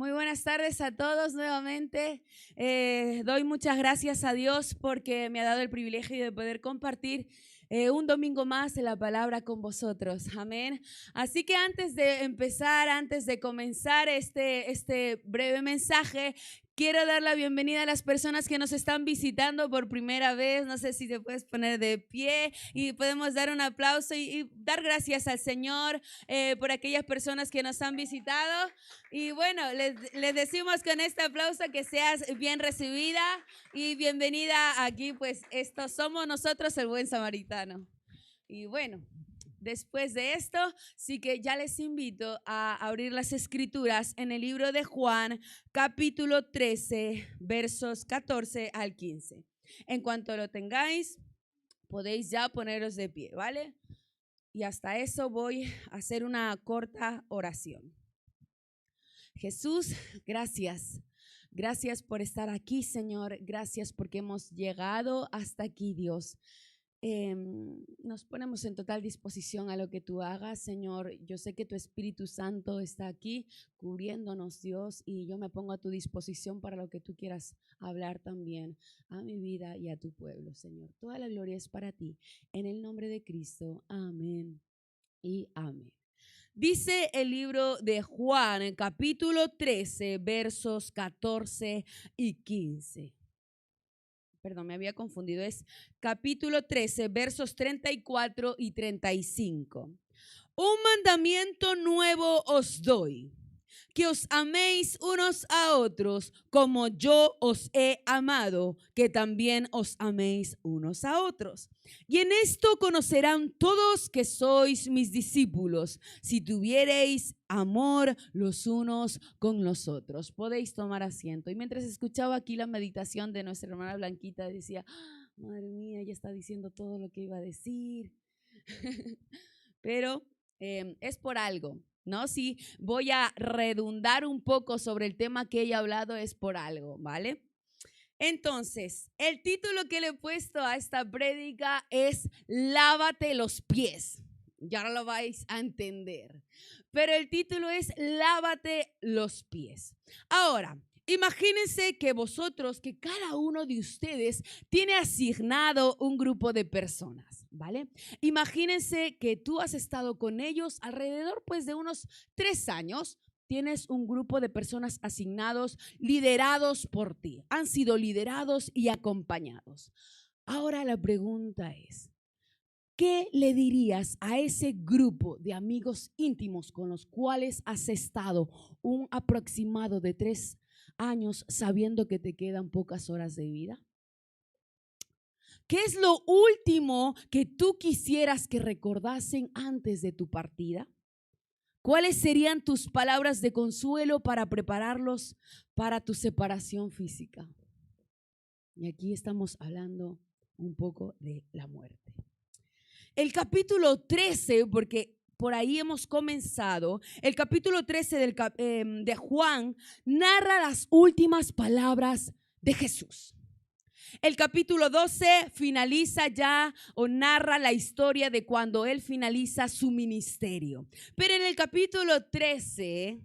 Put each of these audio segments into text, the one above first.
Muy buenas tardes a todos nuevamente. Doy muchas gracias a Dios porque me ha dado el privilegio de poder compartir un domingo más la palabra con vosotros. Amén. Así que antes de comenzar este breve mensaje, quiero dar la bienvenida a las personas que nos están visitando por primera vez. No sé si te puedes poner de pie y podemos dar un aplauso y dar gracias al Señor por aquellas personas que nos han visitado. Y bueno, les decimos con este aplauso que seas bien recibida y bienvenida aquí, pues estos somos nosotros el buen samaritano. Y bueno, después de esto, sí que ya les invito a abrir las escrituras en el libro de Juan, capítulo 13, versos 14 al 15. En cuanto lo tengáis, podéis ya poneros de pie, ¿vale? Y hasta eso voy a hacer una corta oración. Jesús, gracias. Gracias por estar aquí, Señor. Gracias porque hemos llegado hasta aquí, Dios. Nos ponemos en total disposición a lo que tú hagas, Señor. Yo sé que tu Espíritu Santo está aquí cubriéndonos, Dios, y yo me pongo a tu disposición para lo que tú quieras hablar también a mi vida y a tu pueblo, Señor. Toda la gloria es para ti. En el nombre de Cristo, amén y amén. Dice el libro de Juan, en capítulo 13, versos 14 y 15. Perdón, me había confundido. Es capítulo 13, versos 34 y 35. Un mandamiento nuevo os doy, que os améis unos a otros como yo os he amado, que también os améis unos a otros. Y en esto conocerán todos que sois mis discípulos, si tuviereis amor los unos con los otros. Podéis tomar asiento. Y mientras escuchaba aquí la meditación de nuestra hermana Blanquita, decía, madre mía, ella está diciendo todo lo que iba a decir. Pero es por algo, ¿no? Si voy a redundar un poco sobre el tema que ella ha hablado, es por algo, ¿vale? Entonces, el título que le he puesto a esta prédica es Lávate los pies. Ya no lo vais a entender. Pero el título es Lávate los pies. Ahora, imagínense que vosotros, que cada uno de ustedes tiene asignado un grupo de personas, ¿vale? Imagínense que tú has estado con ellos alrededor pues de unos 3 años. Tienes un grupo de personas asignados, liderados por ti. Han sido liderados y acompañados. Ahora la pregunta es, ¿qué le dirías a ese grupo de amigos íntimos con los cuales has estado un aproximado de 3 años sabiendo que te quedan pocas horas de vida? ¿Qué es lo último que tú quisieras que recordasen antes de tu partida? ¿Cuáles serían tus palabras de consuelo para prepararlos para tu separación física? Y aquí estamos hablando un poco de la muerte. El capítulo 13, porque por ahí hemos comenzado, el capítulo 13 de Juan narra las últimas palabras de Jesús. El capítulo 12 finaliza ya o narra la historia de cuando él finaliza su ministerio. Pero en el capítulo 13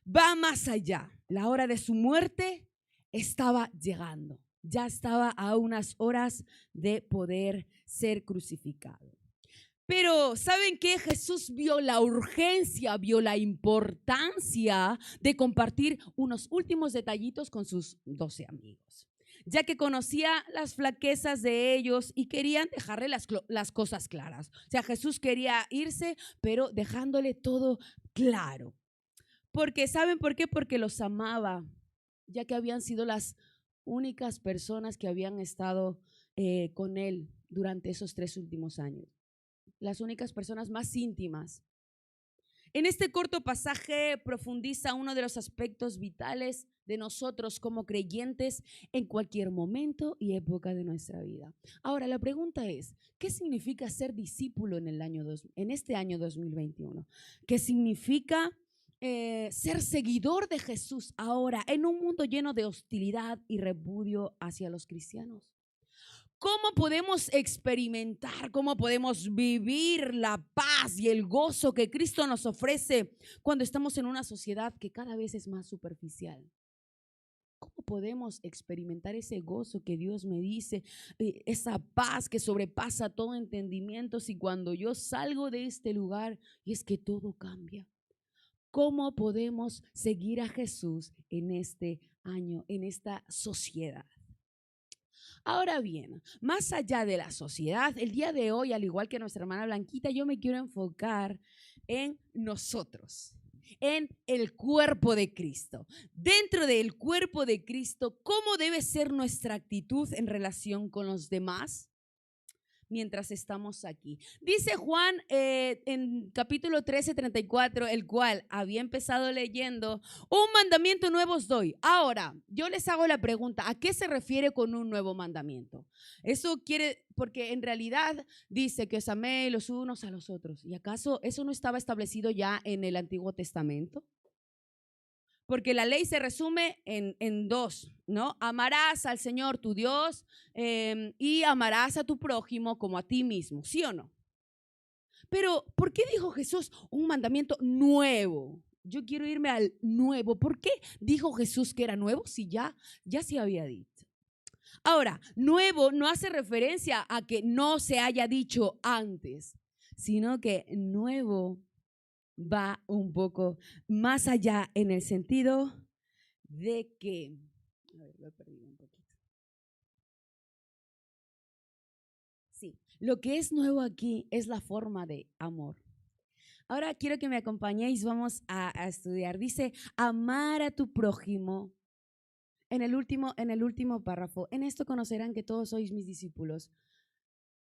va más allá. La hora de su muerte estaba llegando. Ya estaba a unas horas de poder ser crucificado. Pero ¿saben qué? Jesús vio la urgencia, vio la importancia de compartir unos últimos detallitos con sus 12 amigos, ya que conocía las flaquezas de ellos y querían dejarle las cosas claras. O sea, Jesús quería irse, pero dejándole todo claro. Porque, ¿saben por qué? Porque los amaba, ya que habían sido las únicas personas que habían estado con él durante esos 3 últimos años. Las únicas personas más íntimas. En este corto pasaje profundiza uno de los aspectos vitales de nosotros como creyentes en cualquier momento y época de nuestra vida. Ahora, la pregunta es, ¿qué significa ser discípulo en este año 2021? ¿Qué significa ser seguidor de Jesús ahora en un mundo lleno de hostilidad y repudio hacia los cristianos? ¿Cómo podemos experimentar, cómo podemos vivir la paz y el gozo que Cristo nos ofrece cuando estamos en una sociedad que cada vez es más superficial? ¿Cómo podemos experimentar ese gozo que Dios me dice, esa paz que sobrepasa todo entendimiento si cuando yo salgo de este lugar y es que todo cambia? ¿Cómo podemos seguir a Jesús en este año, en esta sociedad? Ahora bien, más allá de la sociedad, el día de hoy, al igual que nuestra hermana Blanquita, yo me quiero enfocar en nosotros, en el cuerpo de Cristo. Dentro del cuerpo de Cristo, ¿cómo debe ser nuestra actitud en relación con los demás mientras estamos aquí? Dice Juan en capítulo 13:34, el cual había empezado leyendo: un mandamiento nuevo os doy. Ahora, yo les hago la pregunta, ¿a qué se refiere con un nuevo mandamiento? Eso quiere, porque en realidad dice que os améis los unos a los otros. ¿Y acaso eso no estaba establecido ya en el Antiguo Testamento? Porque la ley se resume en dos, ¿no? Amarás al Señor tu Dios y amarás a tu prójimo como a ti mismo, ¿sí o no? Pero, ¿por qué dijo Jesús un mandamiento nuevo? Yo quiero irme al nuevo. ¿Por qué dijo Jesús que era nuevo si ya se había dicho? Ahora, nuevo no hace referencia a que no se haya dicho antes, sino que nuevo va un poco más allá en el sentido de que, a ver, lo he perdido un poquito. Sí, lo que es nuevo aquí es la forma de amor. Ahora quiero que me acompañéis, vamos a estudiar. Dice, amar a tu prójimo. En el último párrafo, en esto conocerán que todos sois mis discípulos,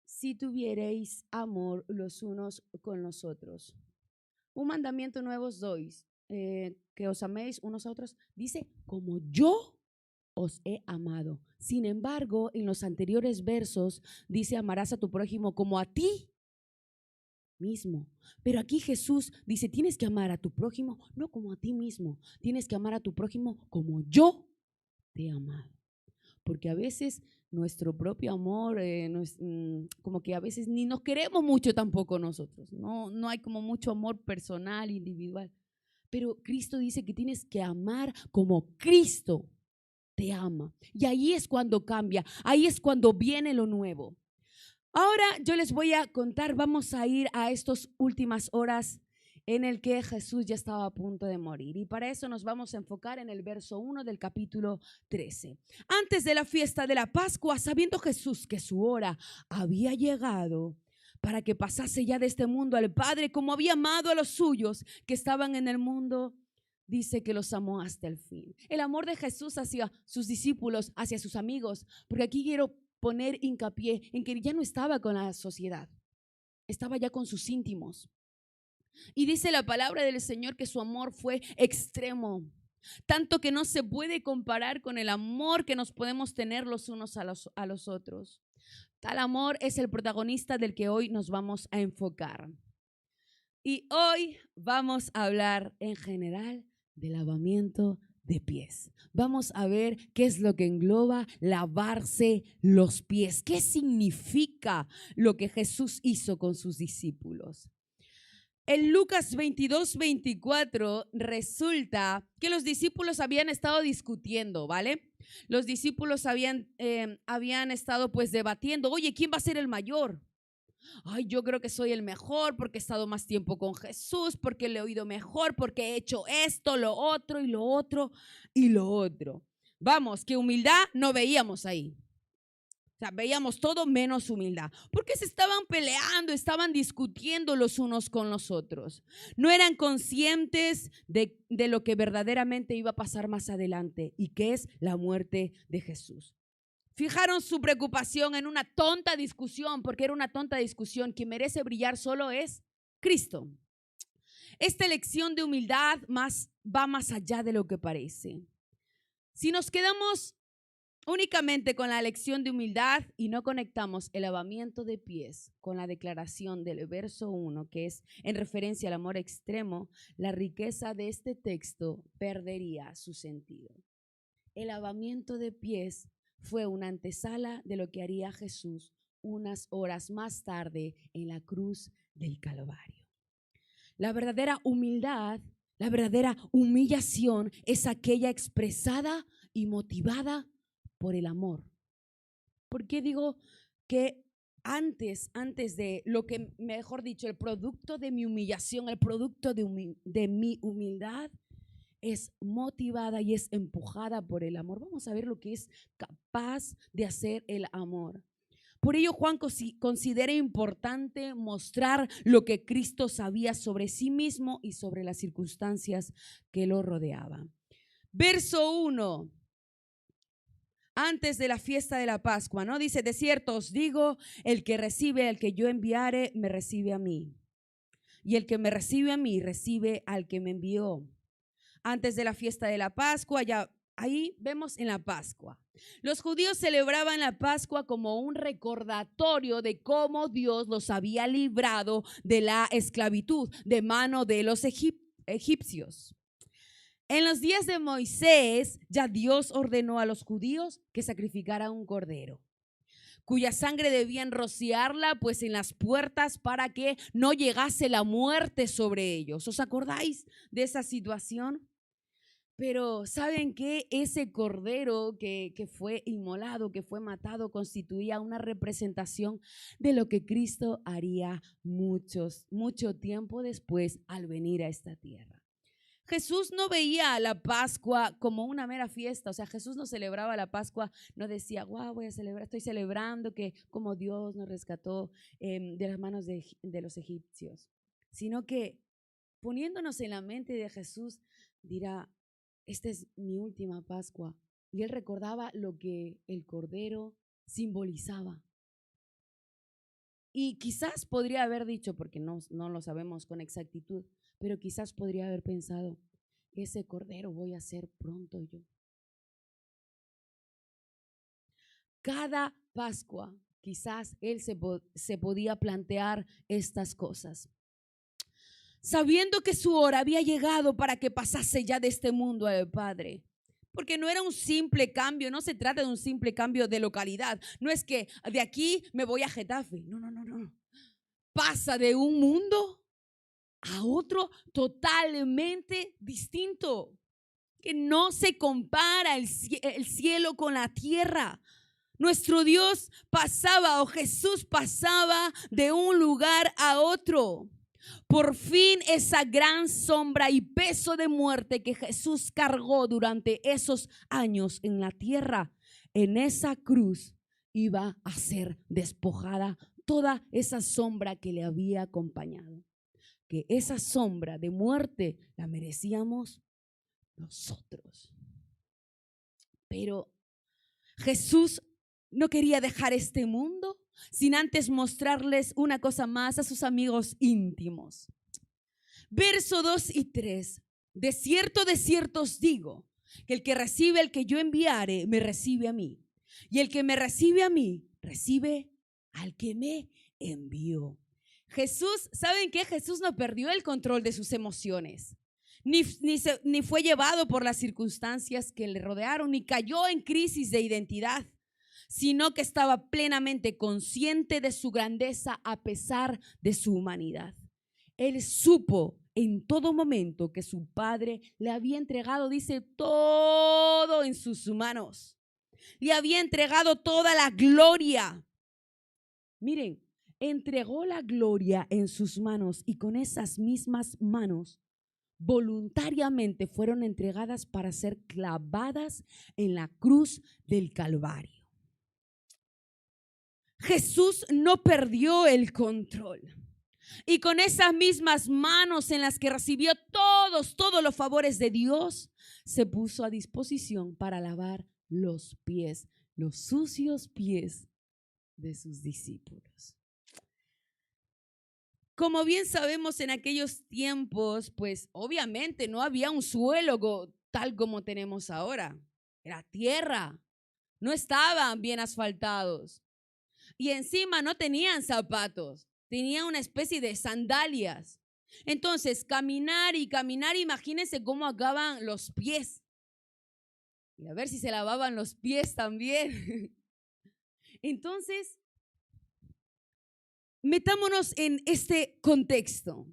si tuviereis amor los unos con los otros. Un mandamiento nuevo os doy, que os améis unos a otros. Dice, como yo os he amado. Sin embargo, en los anteriores versos dice, amarás a tu prójimo como a ti mismo. Pero aquí Jesús dice, tienes que amar a tu prójimo no como a ti mismo, tienes que amar a tu prójimo como yo te he amado. Porque a veces nuestro propio amor, como que a veces ni nos queremos mucho tampoco nosotros, no hay como mucho amor personal, individual. Pero Cristo dice que tienes que amar como Cristo te ama. Y ahí es cuando cambia, ahí es cuando viene lo nuevo. Ahora yo les voy a contar, vamos a ir a estas últimas horas en el que Jesús ya estaba a punto de morir. Y para eso nos vamos a enfocar en el verso 1 del capítulo 13. Antes de la fiesta de la Pascua, sabiendo Jesús que su hora había llegado para que pasase ya de este mundo al Padre, como había amado a los suyos que estaban en el mundo, dice que los amó hasta el fin. El amor de Jesús hacia sus discípulos, hacia sus amigos, porque aquí quiero poner hincapié en que ya no estaba con la sociedad, estaba ya con sus íntimos. Y dice la palabra del Señor que su amor fue extremo, tanto que no se puede comparar con el amor que nos podemos tener los unos a los otros. Tal amor es el protagonista del que hoy nos vamos a enfocar. Y hoy vamos a hablar en general del lavamiento de pies. Vamos a ver qué es lo que engloba lavarse los pies. ¿Qué significa lo que Jesús hizo con sus discípulos? En Lucas 22:24 resulta que los discípulos habían estado discutiendo, ¿vale? Los discípulos habían estado pues debatiendo, oye, ¿quién va a ser el mayor? Ay, yo creo que soy el mejor porque he estado más tiempo con Jesús, porque le he oído mejor, porque he hecho esto, lo otro y lo otro y lo otro. Vamos, que humildad no veíamos ahí. O sea, veíamos todo menos humildad, porque se estaban peleando, estaban discutiendo los unos con los otros. No eran conscientes de lo que verdaderamente iba a pasar más adelante y que es la muerte de Jesús. Fijaron su preocupación en una tonta discusión, porque era una tonta discusión. Quien merece brillar solo es Cristo. Esta lección de humildad va más allá de lo que parece. Si nos quedamos únicamente con la lección de humildad y no conectamos el lavamiento de pies con la declaración del verso 1, que es en referencia al amor extremo, la riqueza de este texto perdería su sentido. El lavamiento de pies fue una antesala de lo que haría Jesús unas horas más tarde en la cruz del Calvario. La verdadera humildad, la verdadera humillación es aquella expresada y motivada por el amor. ¿Por qué digo que antes de lo que, mejor dicho, el producto de mi humillación, el producto de mi humildad es motivada y es empujada por el amor? Vamos a ver lo que es capaz de hacer el amor. Por ello, Juan considera importante mostrar lo que Cristo sabía sobre sí mismo y sobre las circunstancias que lo rodeaban. Verso 1. Antes de la fiesta de la Pascua, ¿no? Dice: de cierto os digo, el que recibe al que yo enviare, me recibe a mí. Y el que me recibe a mí, recibe al que me envió. Antes de la fiesta de la Pascua, ya ahí vemos en la Pascua. Los judíos celebraban la Pascua como un recordatorio de cómo Dios los había librado de la esclavitud de mano de los egipcios. En los días de Moisés, ya Dios ordenó a los judíos que sacrificaran un cordero, cuya sangre debían rociarla pues en las puertas para que no llegase la muerte sobre ellos. ¿Os acordáis de esa situación? Pero ¿saben qué? Ese cordero que fue inmolado, que fue matado, constituía una representación de lo que Cristo haría mucho tiempo después al venir a esta tierra. Jesús no veía la Pascua como una mera fiesta. O sea, Jesús no celebraba la Pascua, no decía: wow, voy a celebrar, estoy celebrando que como Dios nos rescató de las manos de los egipcios. Sino que poniéndonos en la mente de Jesús, dirá: esta es mi última Pascua. Y él recordaba lo que el cordero simbolizaba. Y quizás podría haber dicho, porque no lo sabemos con exactitud, pero quizás podría haber pensado: ese cordero voy a ser pronto yo. Cada Pascua quizás él se podía plantear estas cosas, sabiendo que su hora había llegado para que pasase ya de este mundo al Padre. Porque no era un simple cambio, no se trata de un simple cambio de localidad. No es que de aquí me voy a Getafe. No. Pasa de un mundo a otro totalmente distinto, que no se compara el cielo con la tierra. Nuestro Dios pasaba, o Jesús pasaba de un lugar a otro. Por fin esa gran sombra y peso de muerte que Jesús cargó durante esos años en la tierra, en esa cruz iba a ser despojada toda esa sombra que le había acompañado. Que esa sombra de muerte la merecíamos nosotros. Pero Jesús no quería dejar este mundo sin antes mostrarles una cosa más a sus amigos íntimos. Verso 2 y 3. De cierto os digo, que el que recibe al que yo enviare, me recibe a mí. Y el que me recibe a mí, recibe al que me envió. Jesús, ¿saben qué? Jesús no perdió el control de sus emociones. Ni fue llevado por las circunstancias que le rodearon, ni cayó en crisis de identidad, sino que estaba plenamente consciente de su grandeza a pesar de su humanidad. Él supo en todo momento que su Padre le había entregado, dice, todo en sus manos. Le había entregado toda la gloria. Miren, entregó la gloria en sus manos, y con esas mismas manos voluntariamente fueron entregadas para ser clavadas en la cruz del Calvario. Jesús no perdió el control, y con esas mismas manos en las que recibió todos los favores de Dios, se puso a disposición para lavar los pies, los sucios pies de sus discípulos. Como bien sabemos, en aquellos tiempos, pues obviamente no había un suelo tal como tenemos ahora. Era tierra, no estaban bien asfaltados. Y encima no tenían zapatos, tenían una especie de sandalias. Entonces, caminar, imagínense cómo acaban los pies. y a ver si se lavaban los pies también. Entonces, metámonos en este contexto.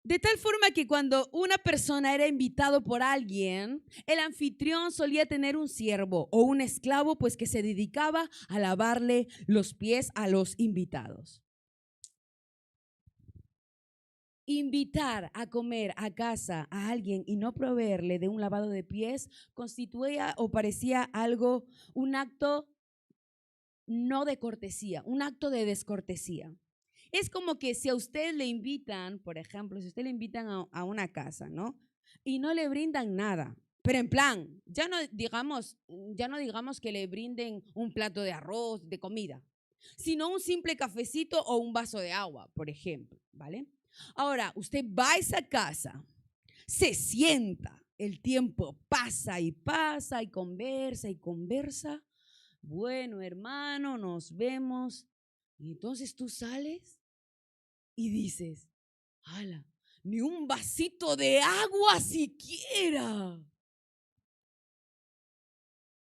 De tal forma que cuando una persona era invitado por alguien, el anfitrión solía tener un siervo o un esclavo, pues que se dedicaba a lavarle los pies a los invitados. Invitar a comer a casa a alguien y no proveerle de un lavado de pies constituía o parecía algo, un acto no de cortesía, un acto de descortesía. Es como que si a usted le invitan, por ejemplo, si a usted le invitan a una casa, ¿no? Y no le brindan nada, pero en plan, ya no digamos que le brinden un plato de arroz, de comida, sino un simple cafecito o un vaso de agua, por ejemplo, ¿vale? Ahora, usted va a esa casa, se sienta, el tiempo pasa y pasa y conversa y conversa. Bueno, hermano, nos vemos. Y entonces tú sales y dices, ¡hala! Ni un vasito de agua siquiera.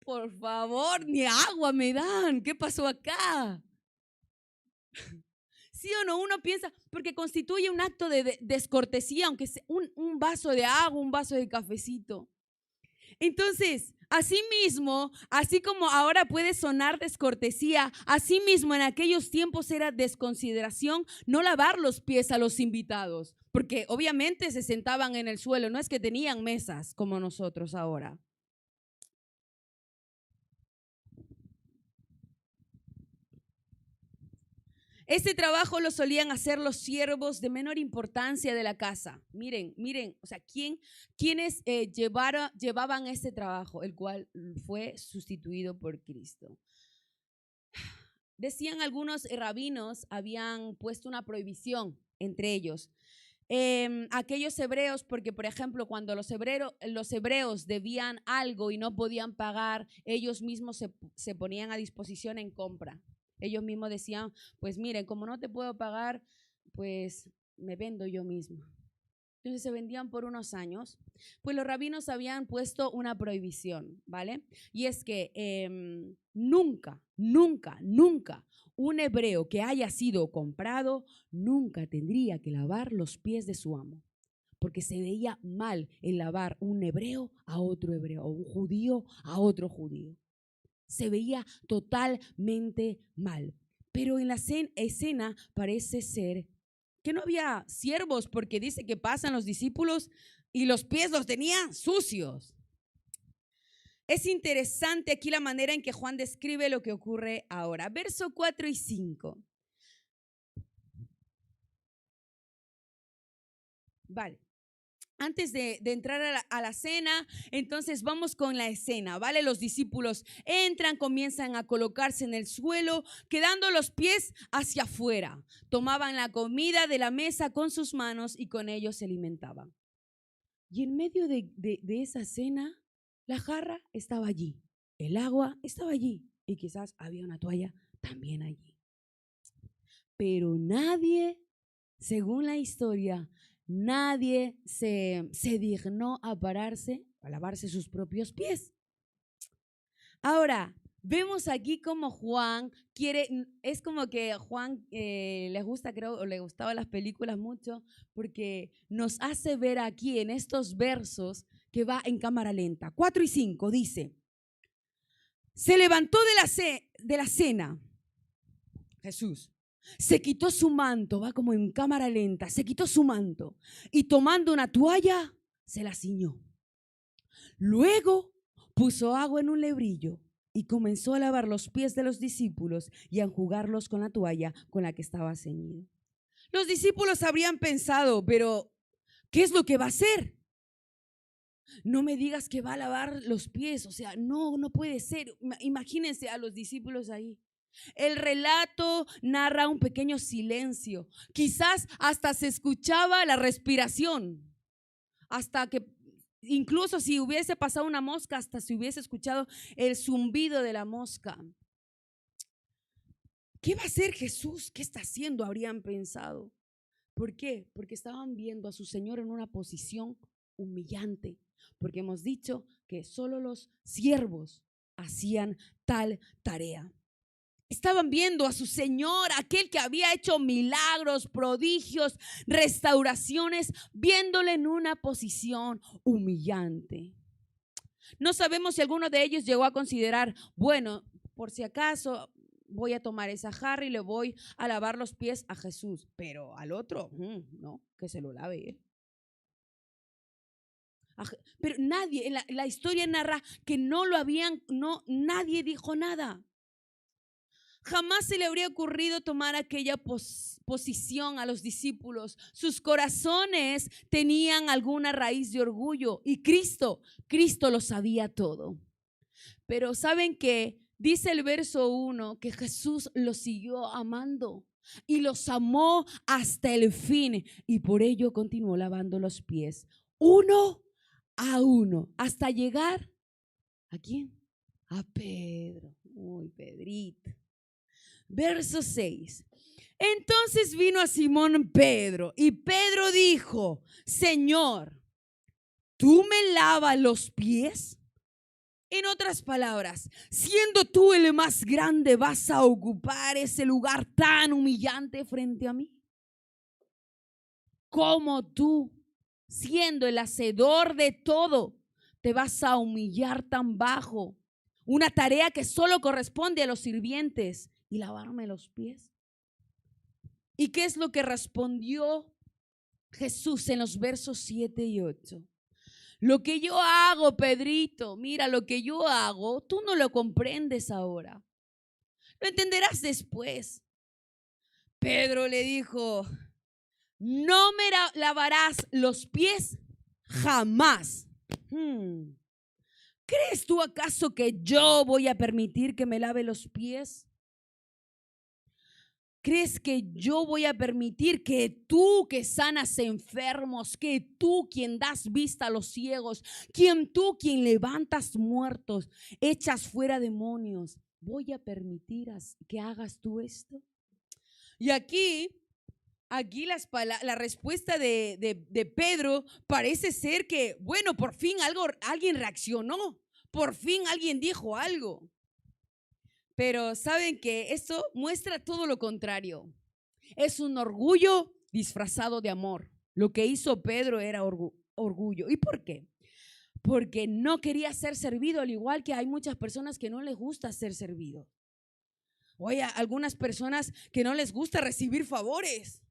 Por favor, ni agua me dan. ¿Qué pasó acá? ¿Sí o no? Uno piensa, porque constituye un acto de descortesía, aunque sea un vaso de agua, un vaso de cafecito. Entonces, asimismo, así como ahora puede sonar descortesía, asimismo en aquellos tiempos era desconsideración no lavar los pies a los invitados, porque obviamente se sentaban en el suelo, no es que tenían mesas como nosotros ahora. Este trabajo lo solían hacer los siervos de menor importancia de la casa. Miren, o sea, ¿quiénes llevaban este trabajo, el cual fue sustituido por Cristo? Decían algunos rabinos, habían puesto una prohibición entre ellos. Aquellos hebreos, porque por ejemplo, cuando los hebreos debían algo y no podían pagar, ellos mismos se ponían a disposición en compra. Ellos mismos decían, pues miren, como no te puedo pagar, pues me vendo yo mismo. Entonces se vendían por unos años. Pues los rabinos habían puesto una prohibición, ¿vale? Y es que nunca un hebreo que haya sido comprado nunca tendría que lavar los pies de su amo, porque se veía mal el lavar un hebreo a otro hebreo o un judío a otro judío. Se veía totalmente mal. Pero en la escena parece ser que no había siervos, porque dice que pasan los discípulos y los pies los tenían sucios. Es interesante aquí la manera en que Juan describe lo que ocurre ahora. Verso 4 y 5. Vale. Antes de entrar a la cena, entonces vamos con la escena, ¿vale? Los discípulos entran, comienzan a colocarse en el suelo, quedando los pies hacia afuera. Tomaban la comida de la mesa con sus manos y con ellos se alimentaban. Y en medio de esa cena, la jarra estaba allí, el agua estaba allí y quizás había una toalla también allí. Pero nadie, según la historia, nadie se dignó a pararse, a lavarse sus propios pies. Ahora, vemos aquí como Juan quiere, es como que Juan les gusta, creo, o le gustaban las películas mucho, porque nos hace ver aquí en estos versos que va en cámara lenta. 4 y 5 dice, se levantó de la cena, Jesús. Se quitó su manto, va como en cámara lenta, se quitó su manto y tomando una toalla se la ciñó. Luego puso agua en un lebrillo y comenzó a lavar los pies de los discípulos y a enjugarlos con la toalla con la que estaba ceñido. Los discípulos habrían pensado, pero ¿qué es lo que va a hacer? No me digas que va a lavar los pies, o sea, no puede ser. Imagínense a los discípulos ahí. El relato narra un pequeño silencio. Quizás hasta se escuchaba la respiración, hasta que incluso si hubiese pasado una mosca, hasta se hubiese escuchado el zumbido de la mosca. ¿Qué va a hacer Jesús? ¿Qué está haciendo? Habrían pensado. ¿Por qué? Porque estaban viendo a su Señor en una posición humillante, porque hemos dicho que solo los siervos hacían tal tarea. Estaban viendo a su Señor, aquel que había hecho milagros, prodigios, restauraciones, viéndole en una posición humillante. No sabemos si alguno de ellos llegó a considerar, bueno, por si acaso voy a tomar esa jarra y le voy a lavar los pies a Jesús, pero al otro, no, que se lo lave él. Pero nadie, la historia narra que nadie dijo nada. Jamás se le habría ocurrido tomar aquella posición a los discípulos. Sus corazones tenían alguna raíz de orgullo y Cristo lo sabía todo. Pero ¿saben qué? Dice el verso 1 que Jesús los siguió amando y los amó hasta el fin y por ello continuó lavando los pies uno a uno hasta llegar ¿a quién? A Pedro. Uy, Pedrito. Verso 6. Entonces vino a Simón Pedro y Pedro dijo, Señor, ¿tú me lavas los pies? En otras palabras, siendo tú el más grande, ¿vas a ocupar ese lugar tan humillante frente a mí? ¿Cómo tú, siendo el hacedor de todo, te vas a humillar tan bajo? Una tarea que solo corresponde a los sirvientes y lavarme los pies. ¿Y qué es lo que respondió Jesús en los versos 7 y 8? Lo que yo hago, Pedrito, mira, lo que yo hago, tú no lo comprendes ahora. Lo entenderás después. Pedro le dijo, no me lavarás los pies jamás. ¿Crees tú acaso que yo voy a permitir que me lave los pies? ¿Crees que yo voy a permitir que tú que sanas enfermos, que tú quien das vista a los ciegos, quien levantas muertos, echas fuera demonios, voy a permitir que hagas tú esto? Y aquí la respuesta de Pedro parece ser que, bueno, por fin alguien reaccionó, por fin alguien dijo algo. Pero saben que esto muestra todo lo contrario. Es un orgullo disfrazado de amor. Lo que hizo Pedro era orgullo. ¿Y por qué? Porque no quería ser servido, al igual que hay muchas personas que no les gusta ser servido. Oye, algunas personas que no les gusta recibir favores.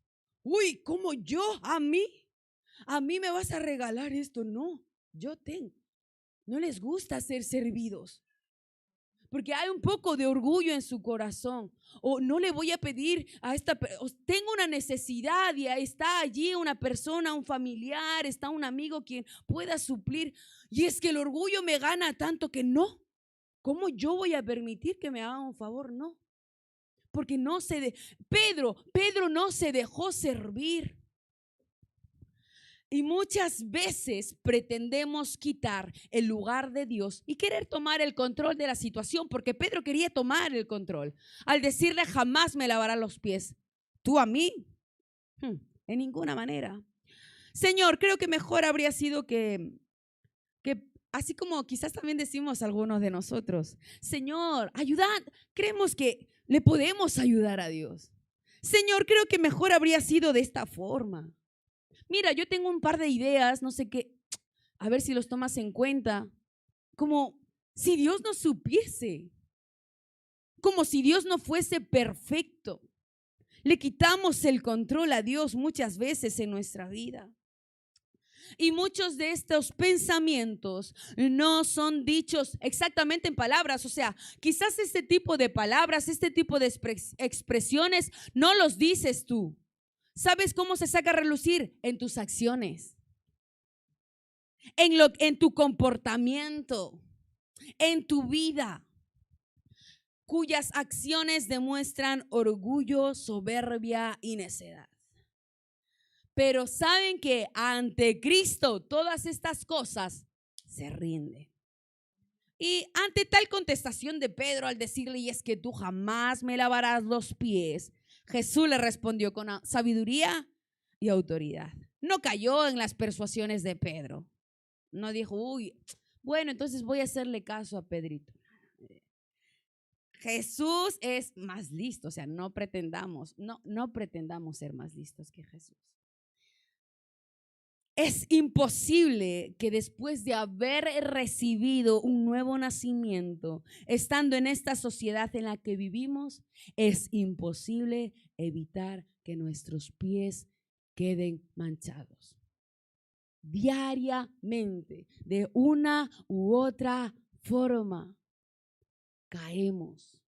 Uy, ¿cómo yo? ¿A mí me vas a regalar esto? No, yo tengo. No les gusta ser servidos. Porque hay un poco de orgullo en su corazón. O no le voy a pedir a tengo una necesidad y está allí una persona, un familiar, está un amigo quien pueda suplir. Y es que el orgullo me gana tanto que no. ¿Cómo yo voy a permitir que me hagan un favor? No. Porque Pedro no se dejó servir. Y muchas veces pretendemos quitar el lugar de Dios y querer tomar el control de la situación, porque Pedro quería tomar el control al decirle jamás me lavarás los pies. ¿Tú a mí? En ninguna manera. Señor, creo que mejor habría sido que así como quizás también decimos algunos de nosotros, Señor, ayudad, creemos que le podemos ayudar a Dios. Señor, creo que mejor habría sido de esta forma. Mira, yo tengo un par de ideas, no sé qué, a ver si los tomas en cuenta. Como si Dios no supiese, como si Dios no fuese perfecto. Le quitamos el control a Dios muchas veces en nuestra vida. Y muchos de estos pensamientos no son dichos exactamente en palabras. O sea, quizás este tipo de palabras, este tipo de expresiones no los dices tú. ¿Sabes cómo se saca a relucir? En tus acciones, en tu comportamiento, en tu vida, cuyas acciones demuestran orgullo, soberbia y necedad. Pero saben que ante Cristo todas estas cosas se rinden. Y ante tal contestación de Pedro al decirle, y es que tú jamás me lavarás los pies, Jesús le respondió con sabiduría y autoridad. No cayó en las persuasiones de Pedro. No dijo, uy, bueno, entonces voy a hacerle caso a Pedrito. Jesús es más listo, o sea, no pretendamos ser más listos que Jesús. Es imposible que después de haber recibido un nuevo nacimiento, estando en esta sociedad en la que vivimos, es imposible evitar que nuestros pies queden manchados. Diariamente, de una u otra forma, caemos,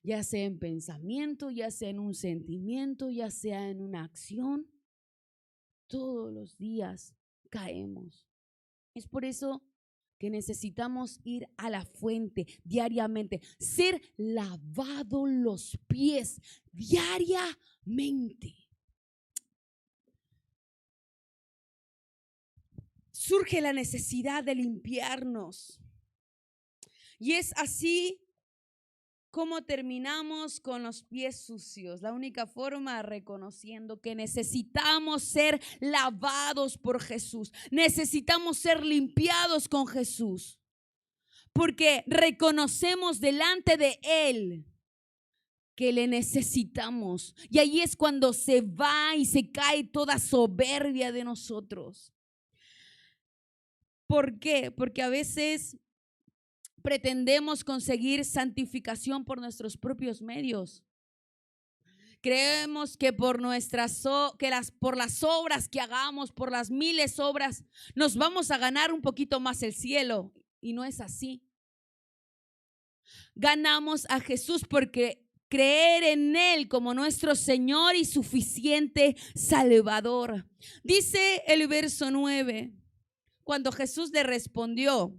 ya sea en pensamiento, ya sea en un sentimiento, ya sea en una acción. Todos los días caemos. Es por eso que necesitamos ir a la fuente diariamente, ser lavados los pies diariamente. Surge la necesidad de limpiarnos. Y es así como terminamos con los pies sucios. La única forma, reconociendo que necesitamos ser lavados por Jesús. Necesitamos ser limpiados con Jesús. Porque reconocemos delante de Él que le necesitamos. Y ahí es cuando se va y se cae toda soberbia de nosotros. ¿Por qué? Porque a veces pretendemos conseguir santificación por nuestros propios medios. Creemos que por por las obras que hagamos, por las miles obras, nos vamos a ganar un poquito más el cielo. Y no es así. Ganamos a Jesús porque creer en Él como nuestro Señor y suficiente Salvador. Dice el verso 9, cuando Jesús le respondió,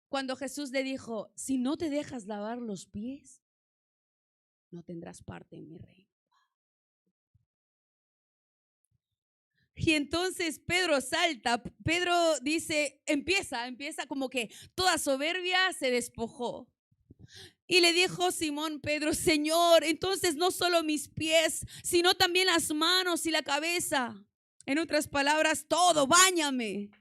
cuando Jesús le dijo, si no te dejas lavar los pies, no tendrás parte en mi reino. Y entonces Pedro salta, Pedro dice, empieza como que toda soberbia se despojó. Y le dijo Simón Pedro, Señor, entonces no solo mis pies, sino también las manos y la cabeza. En otras palabras, todo, báñame.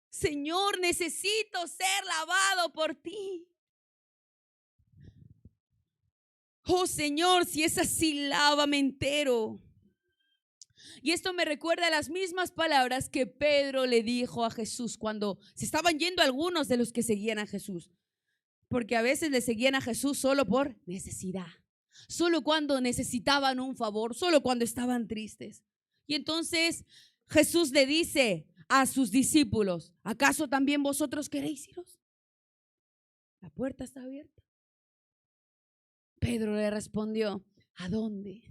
Señor, necesito ser lavado por ti. Oh Señor, si es así, lávame entero. Y esto me recuerda a las mismas palabras que Pedro le dijo a Jesús cuando se estaban yendo algunos de los que seguían a Jesús. Porque a veces le seguían a Jesús solo por necesidad, solo cuando necesitaban un favor, solo cuando estaban tristes. Y entonces Jesús le dice a sus discípulos, ¿acaso también vosotros queréis iros? La puerta está abierta. Pedro le respondió, ¿a dónde?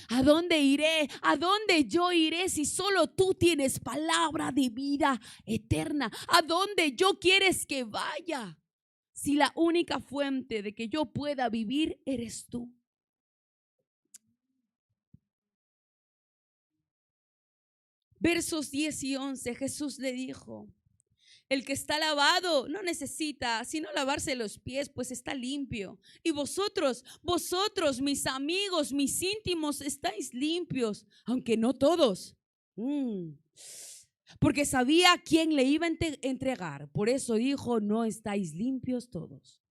¿A dónde iré? ¿A dónde yo iré si solo tú tienes palabra de vida eterna? ¿A dónde yo quieres que vaya? Si la única fuente de que yo pueda vivir eres tú. Versos 10 y 11, Jesús le dijo, el que está lavado no necesita sino lavarse los pies, pues está limpio. Y vosotros, mis amigos, mis íntimos, estáis limpios, aunque no todos. Porque sabía a quién le iba a entregar. Por eso dijo, no estáis limpios todos.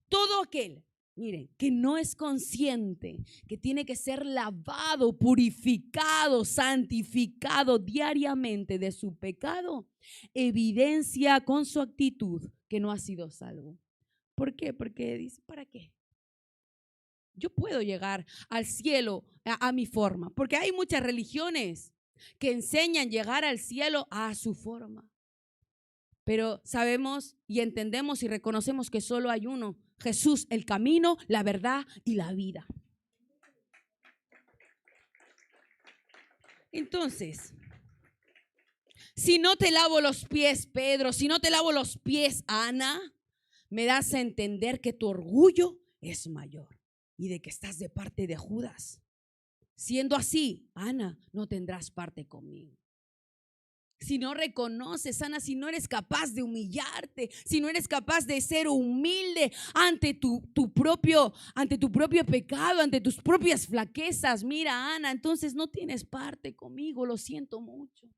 Todo aquel, miren, que no es consciente que tiene que ser lavado, purificado, santificado diariamente de su pecado, evidencia con su actitud que no ha sido salvo. ¿Por qué? Porque dice, ¿para qué? Yo puedo llegar al cielo a mi forma, porque hay muchas religiones que enseñan llegar al cielo a su forma. Pero sabemos y entendemos y reconocemos que solo hay uno, Jesús, el camino, la verdad y la vida. Entonces, si no te lavo los pies, Pedro, si no te lavo los pies, Ana, me das a entender que tu orgullo es mayor y de que estás de parte de Judas. Siendo así, Ana, no tendrás parte conmigo. si no reconoces, Ana, si no eres capaz de humillarte, si no eres capaz de ser humilde ante tu propio pecado, ante tus propias flaquezas, mira, Ana, entonces no tienes parte conmigo, lo siento mucho.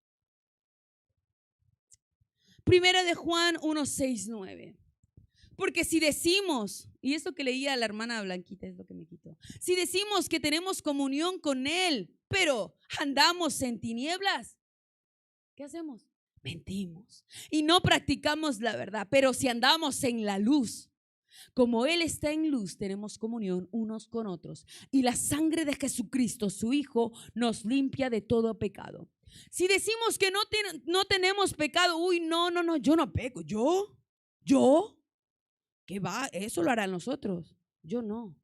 Primera de Juan 1, 6, 9. Porque si decimos, y esto que leía la hermana Blanquita es lo que me quitó, si decimos que tenemos comunión con Él, pero andamos en tinieblas, ¿qué hacemos? Mentimos y no practicamos la verdad. Pero si andamos en la luz, como Él está en luz, tenemos comunión unos con otros. Y la sangre de Jesucristo, su Hijo, nos limpia de todo pecado. Si decimos que no tenemos pecado, uy, no, yo no peco. ¿Yo? ¿Qué va? Eso lo harán los otros. Yo no.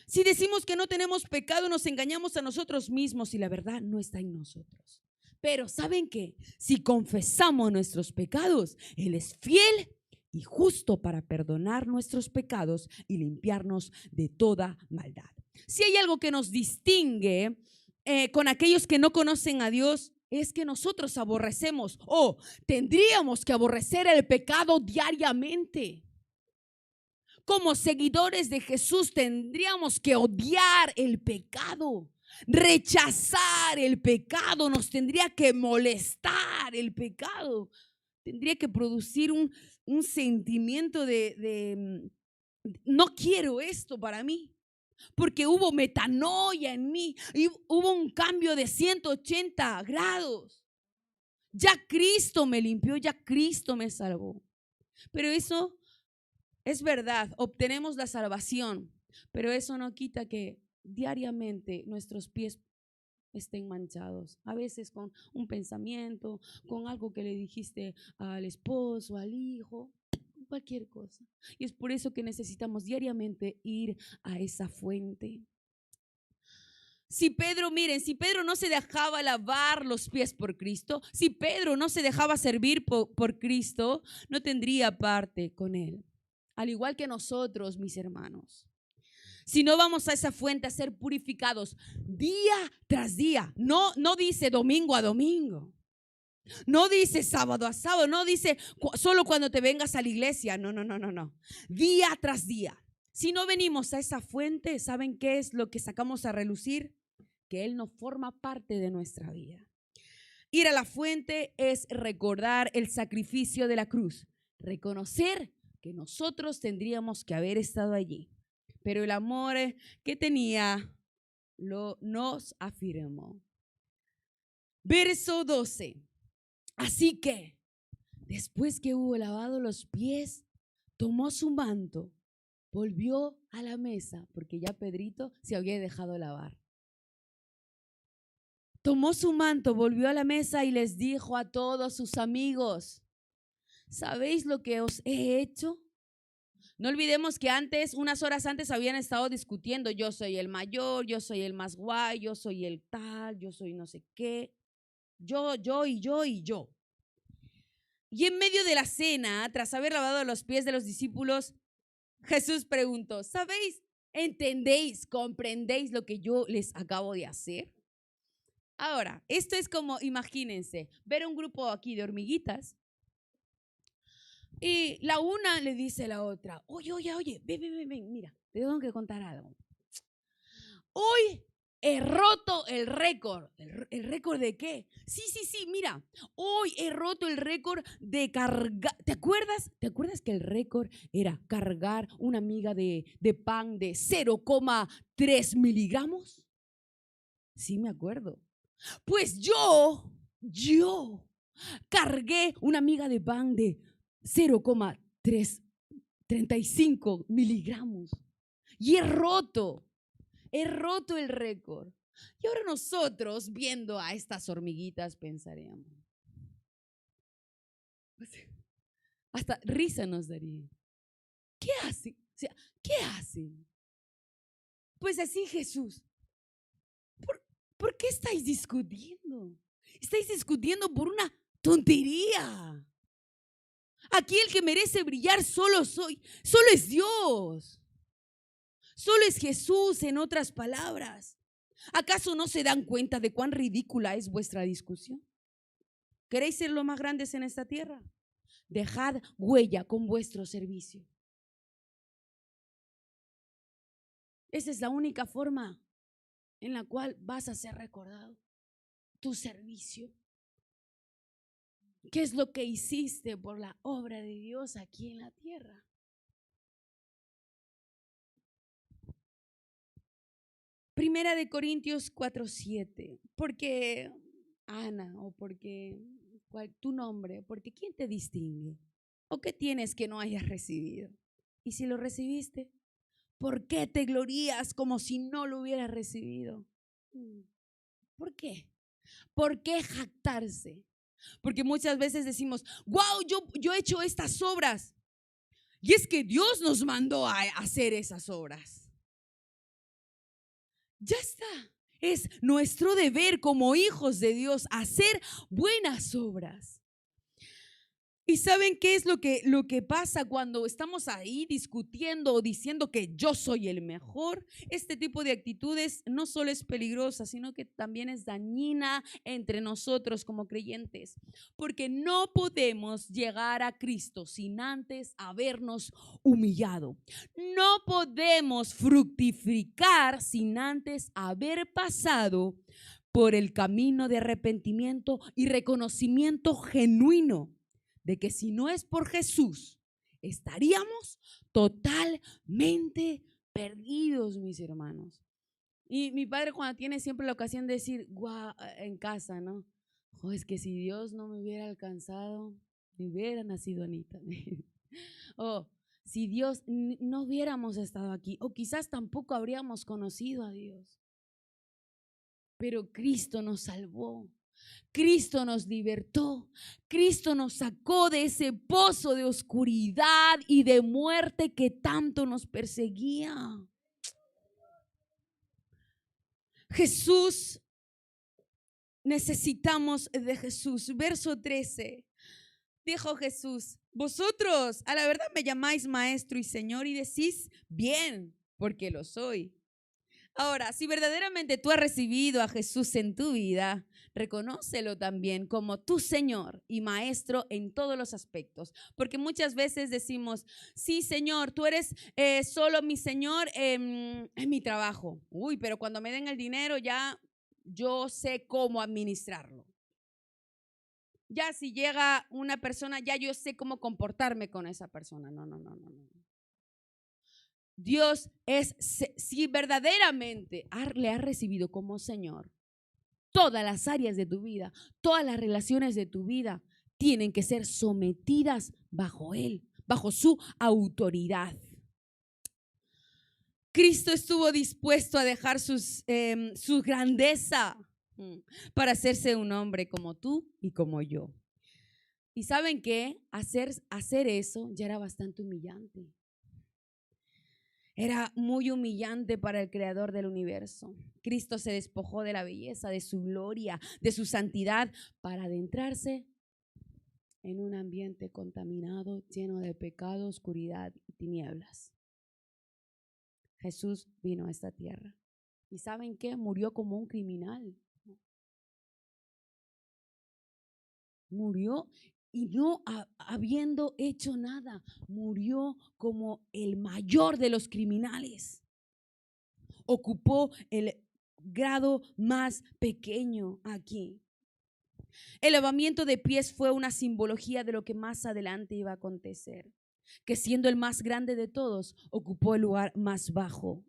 Si decimos que no tenemos pecado, nos engañamos a nosotros mismos y la verdad no está en nosotros. Pero ¿saben qué? Si confesamos nuestros pecados, Él es fiel y justo para perdonar nuestros pecados y limpiarnos de toda maldad. Si hay algo que nos distingue con aquellos que no conocen a Dios, es que nosotros aborrecemos o tendríamos que aborrecer el pecado diariamente. Como seguidores de Jesús tendríamos que odiar el pecado, rechazar el pecado, nos tendría que molestar el pecado, tendría que producir un sentimiento de no quiero esto para mí, porque hubo metanoia en mí y hubo un cambio de 180 grados. Ya Cristo me limpió, ya Cristo me salvó. Pero eso es verdad, obtenemos la salvación, pero eso no quita que diariamente nuestros pies estén manchados. A veces con un pensamiento, con algo que le dijiste al esposo, al hijo, cualquier cosa. Y es por eso que necesitamos diariamente ir a esa fuente. Si Pedro no se dejaba lavar los pies por Cristo, si Pedro no se dejaba servir por Cristo, no tendría parte con Él. Al igual que nosotros, mis hermanos. Si no vamos a esa fuente a ser purificados día tras día, no dice domingo a domingo, no dice sábado a sábado, no dice solo cuando te vengas a la iglesia, no. Día tras día. Si no venimos a esa fuente, ¿saben qué es lo que sacamos a relucir? Que Él no forma parte de nuestra vida. Ir a la fuente es recordar el sacrificio de la cruz, reconocer que nosotros tendríamos que haber estado allí, pero el amor que tenía nos afirmó. Verso 12. Así que, después que hubo lavado los pies, tomó su manto, volvió a la mesa, porque ya Pedrito se había dejado lavar. Tomó su manto, volvió a la mesa y les dijo a todos sus amigos: ¿sabéis lo que os he hecho? No olvidemos que unas horas antes habían estado discutiendo: yo soy el mayor, yo soy el más guay, yo soy el tal, yo soy no sé qué, yo. Y en medio de la cena, tras haber lavado los pies de los discípulos, Jesús preguntó: ¿sabéis, entendéis, comprendéis lo que yo les acabo de hacer? Ahora, esto es como, imagínense, ver un grupo aquí de hormiguitas y la una le dice a la otra: oye, ven, mira, te tengo que contar algo. Hoy he roto el récord. ¿El récord de qué? Sí, mira, hoy he roto el récord de cargar. ¿Te acuerdas que el récord era cargar una miga de pan de 0,3 miligramos? Sí, me acuerdo. Pues yo cargué una miga de pan de 0,35 miligramos y he roto el récord. Y ahora nosotros, viendo a estas hormiguitas, pensaríamos, hasta risa nos daría. ¿Qué hacen? O sea, ¿qué hacen? Pues así, Jesús. ¿Por qué estáis discutiendo? Estáis discutiendo por una tontería. Aquí el que merece brillar solo es Dios. Solo es Jesús, en otras palabras. ¿Acaso no se dan cuenta de cuán ridícula es vuestra discusión? ¿Queréis ser los más grandes en esta tierra? Dejad huella con vuestro servicio. Esa es la única forma en la cual vas a ser recordado. Tu servicio. ¿Qué es lo que hiciste por la obra de Dios aquí en la tierra? Primera de Corintios 4:7. Porque Ana, o porque tu nombre, porque ¿quién te distingue? ¿O qué tienes que no hayas recibido? Y si lo recibiste, ¿por qué te glorías como si no lo hubieras recibido? ¿Por qué? ¿Por qué jactarse? Porque muchas veces decimos, wow, yo he hecho estas obras. Y es que Dios nos mandó a hacer esas obras. Ya está. Es nuestro deber como hijos de Dios hacer buenas obras. ¿Y saben qué es lo que pasa cuando estamos ahí discutiendo o diciendo que yo soy el mejor? Este tipo de actitudes no solo es peligrosa, sino que también es dañina entre nosotros como creyentes. Porque no podemos llegar a Cristo sin antes habernos humillado. No podemos fructificar sin antes haber pasado por el camino de arrepentimiento y reconocimiento genuino de que si no es por Jesús, estaríamos totalmente perdidos, mis hermanos. Y mi padre cuando tiene siempre la ocasión de decir, guau, en casa, ¿no? Oh, es que si Dios no me hubiera alcanzado, me hubiera nacido Anita. O si Dios no hubiéramos estado aquí, o quizás tampoco habríamos conocido a Dios. Pero Cristo nos salvó. Cristo nos libertó, Cristo nos sacó de ese pozo de oscuridad y de muerte que tanto nos perseguía. Jesús, necesitamos de Jesús. Verso 13, dijo Jesús, vosotros a la verdad me llamáis maestro y Señor y decís bien, porque lo soy. Ahora, si verdaderamente tú has recibido a Jesús en tu vida, reconócelo también como tu Señor y Maestro en todos los aspectos. Porque muchas veces decimos, sí, Señor, tú eres solo mi Señor en mi trabajo. Uy, pero cuando me den el dinero ya yo sé cómo administrarlo. Ya si llega una persona, ya yo sé cómo comportarme con esa persona. No. Dios es, si verdaderamente le has recibido como Señor, todas las áreas de tu vida, todas las relaciones de tu vida tienen que ser sometidas bajo Él, bajo su autoridad. Cristo estuvo dispuesto a dejar su grandeza para hacerse un hombre como tú y como yo. ¿Y saben qué? Hacer eso ya era bastante humillante. Era muy humillante para el creador del universo. Cristo se despojó de la belleza, de su gloria, de su santidad, para adentrarse en un ambiente contaminado, lleno de pecado, oscuridad y tinieblas. Jesús vino a esta tierra. ¿Y saben qué? Murió como un criminal. Murió y no habiendo hecho nada, murió como el mayor de los criminales. Ocupó el grado más pequeño aquí. El lavamiento de pies fue una simbología de lo que más adelante iba a acontecer, que siendo el más grande de todos, ocupó el lugar más bajo.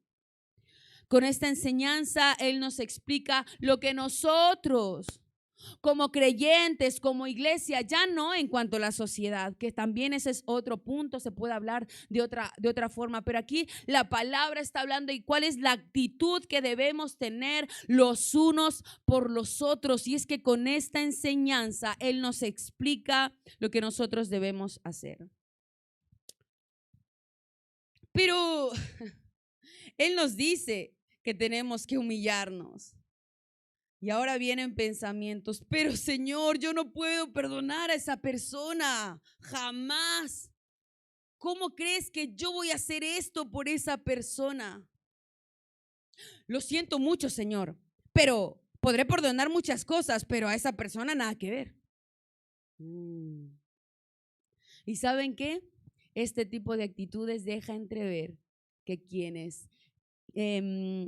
Con esta enseñanza, Él nos explica lo que nosotros, como creyentes, como iglesia, ya no en cuanto a la sociedad, que también ese es otro punto, se puede hablar de otra forma, pero aquí la palabra está hablando y cuál es la actitud que debemos tener los unos por los otros. Y es que con esta enseñanza Él nos explica lo que nosotros debemos hacer. Pero Él nos dice que tenemos que humillarnos. Y ahora vienen pensamientos, pero Señor, yo no puedo perdonar a esa persona, jamás. ¿Cómo crees que yo voy a hacer esto por esa persona? lo siento mucho, Señor, pero podré perdonar muchas cosas, pero a esa persona nada que ver. ¿Y saben qué? Este tipo de actitudes deja entrever que quien es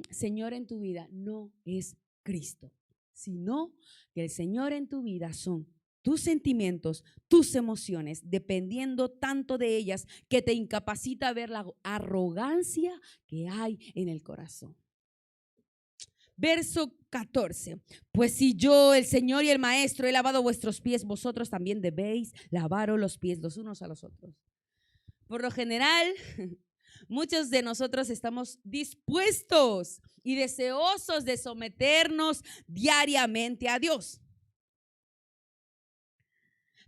Señor en tu vida no es Cristo, sino que el Señor en tu vida son tus sentimientos, tus emociones, dependiendo tanto de ellas que te incapacita ver la arrogancia que hay en el corazón. Verso 14. Pues si yo, el Señor y el Maestro, he lavado vuestros pies, vosotros también debéis lavaros los pies los unos a los otros. Por lo general, muchos de nosotros estamos dispuestos y deseosos de someternos diariamente a Dios.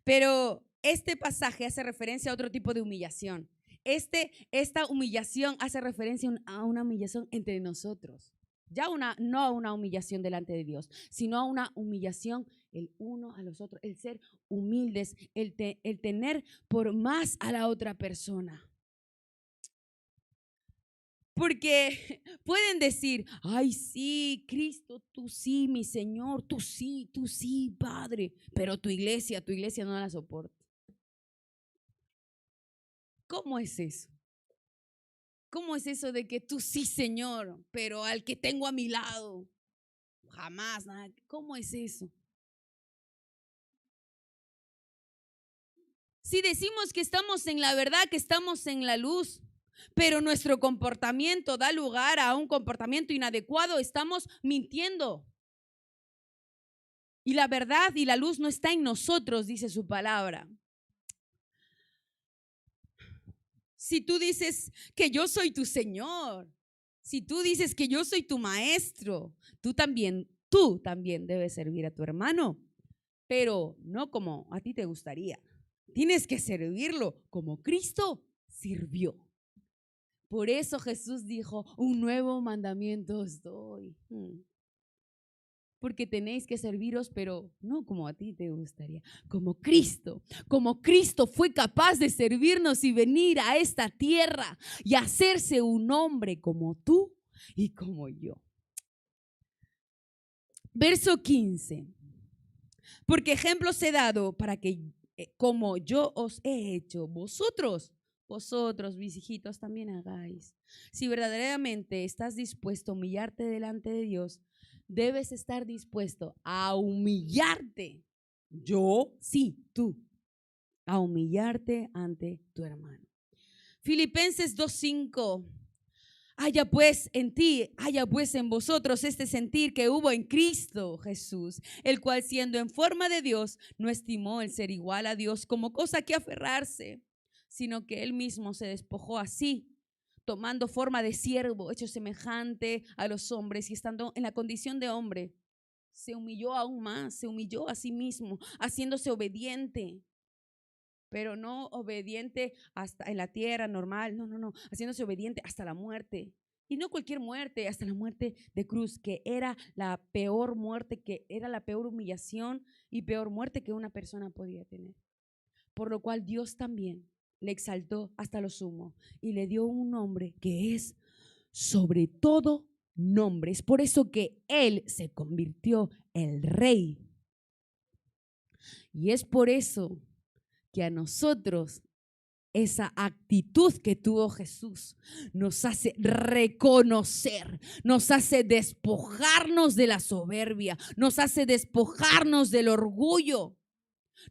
Pero este pasaje hace referencia a otro tipo de humillación. Esta humillación hace referencia a una humillación entre nosotros. Ya no a una humillación delante de Dios, sino a una humillación el uno a los otros, el ser humildes, el tener por más a la otra persona. Porque pueden decir, ay, sí, Cristo, tú sí, mi Señor, tú sí, Padre, pero tu iglesia no la soporta. ¿Cómo es eso? ¿Cómo es eso de que tú sí, Señor, pero al que tengo a mi lado, jamás, nada? ¿Cómo es eso? Si decimos que estamos en la verdad, que estamos en la luz, pero nuestro comportamiento da lugar a un comportamiento inadecuado, estamos mintiendo. Y la verdad y la luz no está en nosotros, dice su palabra. Si tú dices que yo soy tu Señor, si tú dices que yo soy tu maestro, tú también debes servir a tu hermano, pero no como a ti te gustaría. Tienes que servirlo como Cristo sirvió. Por eso Jesús dijo, un nuevo mandamiento os doy. Porque tenéis que serviros, pero no como a ti te gustaría, como Cristo fue capaz de servirnos y venir a esta tierra y hacerse un hombre como tú y como yo. Verso 15. Porque ejemplos he dado para que como yo os he hecho, vosotros, mis hijitos, también hagáis. Si verdaderamente estás dispuesto a humillarte delante de Dios, debes estar dispuesto a humillarte. Yo, sí, tú, a humillarte ante tu hermano. Filipenses 2:5. Haya pues en ti, haya pues en vosotros este sentir que hubo en Cristo Jesús, el cual siendo en forma de Dios, no estimó el ser igual a Dios como cosa que aferrarse, sino que él mismo se despojó así, tomando forma de siervo, hecho semejante a los hombres y estando en la condición de hombre, se humilló aún más, se humilló a sí mismo, haciéndose obediente. Pero no obediente hasta en la tierra normal, no, haciéndose obediente hasta la muerte. Y no cualquier muerte, hasta la muerte de cruz, que era la peor muerte, que era la peor humillación y peor muerte que una persona podía tener. Por lo cual Dios también le exaltó hasta lo sumo y le dio un nombre que es sobre todo nombre. Es por eso que Él se convirtió en Rey. Y es por eso que a nosotros esa actitud que tuvo Jesús nos hace reconocer, nos hace despojarnos de la soberbia, nos hace despojarnos del orgullo,